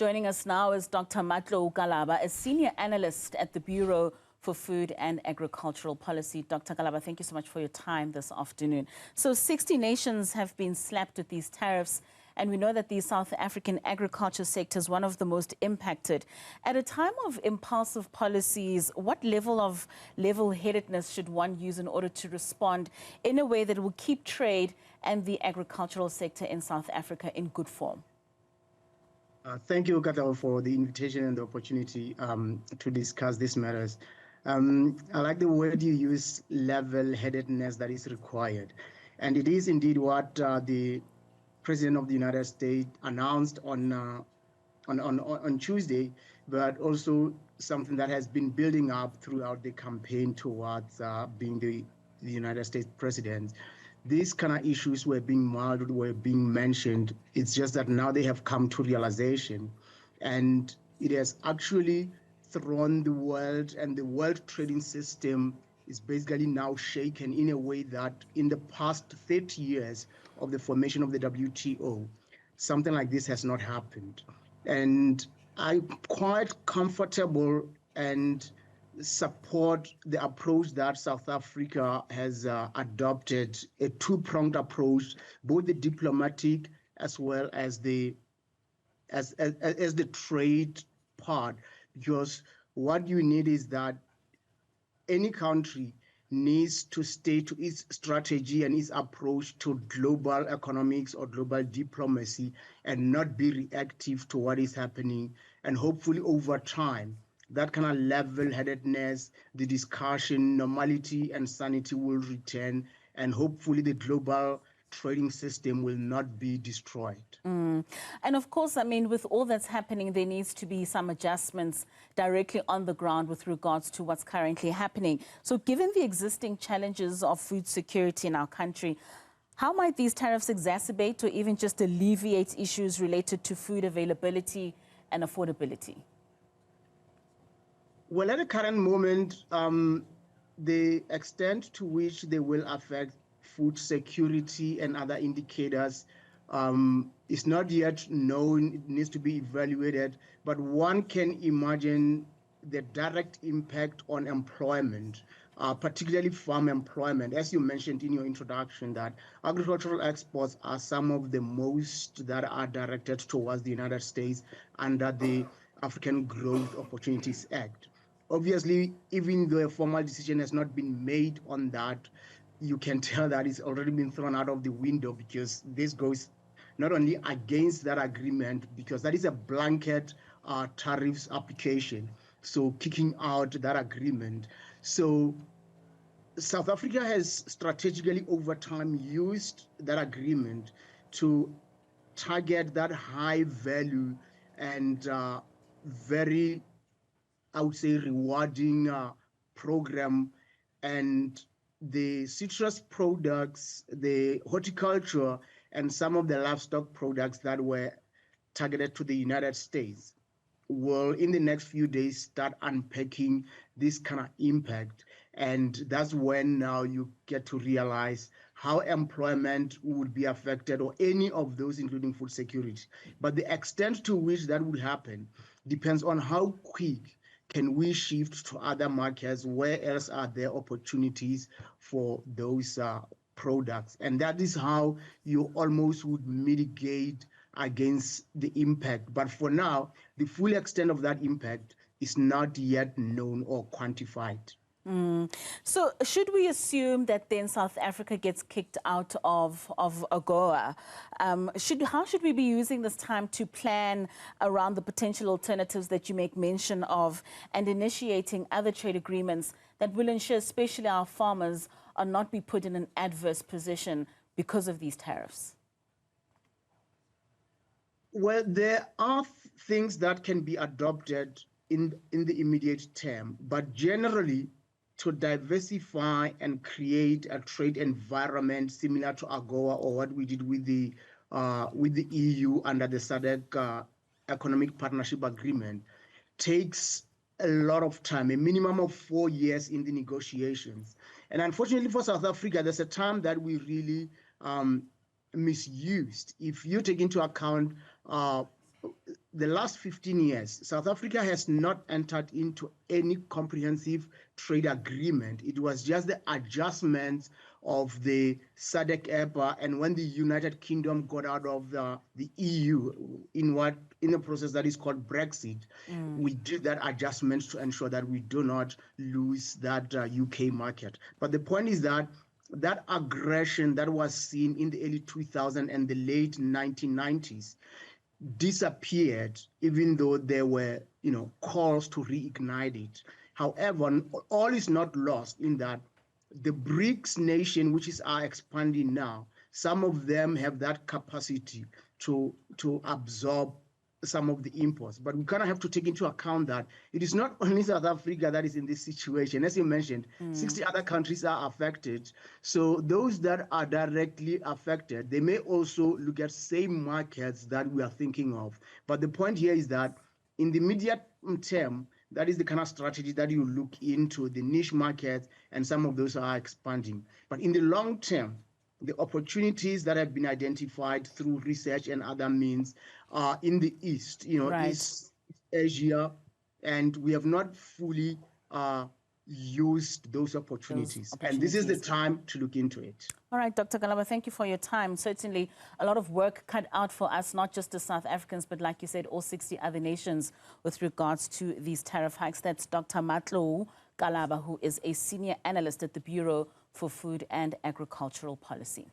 Joining us now is Dr. Mmatlou Kalaba, a senior analyst at the Bureau for Food and Agricultural Policy. Dr. Kalaba, thank you so much for your time this afternoon. So 60 nations have been slapped with these tariffs, and we know that the South African agriculture sector is one of the most impacted. At a time of impulsive policies, what level of level-headedness should one use in order to respond in a way that will keep trade and the agricultural sector in South Africa in good form? Thank you, Katao, for the invitation and the opportunity to discuss these matters. I like the word you use, level-headedness, that is required. And it is indeed what the President of the United States announced on Tuesday, but also something that has been building up throughout the campaign towards being the United States president. These kind of issues were being modeled, were being mentioned. It's just that now they have come to realization, and it has actually thrown the world, and the world trading system is basically now shaken in a way that in the past 30 years of the formation of the WTO, something like this has not happened. And I'm quite comfortable and support the approach that South Africa has adopted, a two-pronged approach, both the diplomatic as well as the trade part, because what you need is that any country needs to stay to its strategy and its approach to global economics or global diplomacy and not be reactive to what is happening. And hopefully over time, that kind of level-headedness, the discussion, normality and sanity will return, and hopefully the global trading system will not be destroyed. And of course, I mean, with all that's happening, there needs to be some adjustments directly on the ground with regards to what's currently happening. So given the existing challenges of food security in our country, how might these tariffs exacerbate or even just alleviate issues related to food availability and affordability? Well, at the current moment, the extent to which they will affect food security and other indicators is not yet known. It needs to be evaluated, but one can imagine the direct impact on employment, particularly farm employment. As you mentioned in your introduction, that agricultural exports are some of the most that are directed towards the United States under the African Growth Opportunities Act. Obviously, even though a formal decision has not been made on that, you can tell that it's already been thrown out of the window, because this goes not only against that agreement, because that is a blanket tariffs application, so kicking out that agreement. So South Africa has strategically over time used that agreement to target that high value and very, I would say, rewarding program, and the citrus products, the horticulture, and some of the livestock products that were targeted to the United States will, in the next few days, start unpacking this kind of impact. And that's when now you get to realize how employment would be affected, or any of those, including food security. But the extent to which that would happen depends on how quick can we shift to other markets, where else are there opportunities for those products. And that is how you almost would mitigate against the impact. But for now, the full extent of that impact is not yet known or quantified. So should we assume that then South Africa gets kicked out of AGOA? How should we be using this time to plan around the potential alternatives that you make mention of, and initiating other trade agreements that will ensure especially our farmers are not be put in an adverse position because of these tariffs? Well, there are things that can be adopted in the immediate term, but generally, to diversify and create a trade environment similar to AGOA, or what we did with the EU under the SADC Economic Partnership Agreement, takes a lot of time, a minimum of 4 years in the negotiations. And unfortunately for South Africa, there's a time that we really misused. If you take into account the last 15 years, South Africa has not entered into any comprehensive trade agreement. It was just the adjustments of the SADC EPA, and when the United Kingdom got out of the EU in the process that is called Brexit, we did that adjustment to ensure that we do not lose that UK market. But the point is that that aggression that was seen in the early 2000s and the late 1990s disappeared, even though there were, calls to reignite it. However, all is not lost in that the BRICS nation, which are expanding now, some of them have that capacity to absorb some of the imports. But we kind of have to take into account that it is not only South Africa that is in this situation. As you mentioned, 60 other countries are affected. So those that are directly affected, they may also look at same markets that we are thinking of. But the point here is that in the immediate term, that is the kind of strategy that you look into, the niche markets, and some of those are expanding. But in the long term, the opportunities that have been identified through research and other means are in the East, East Asia, and we have not fully used those opportunities. And this is the time to look into it. All right, Dr. Kalaba, thank you for your time. Certainly a lot of work cut out for us, not just as South Africans, but like you said, all 60 other nations with regards to these tariff hikes. That's Dr. Mmatlou Kalaba, who is a senior analyst at the Bureau for Food and Agricultural Policy.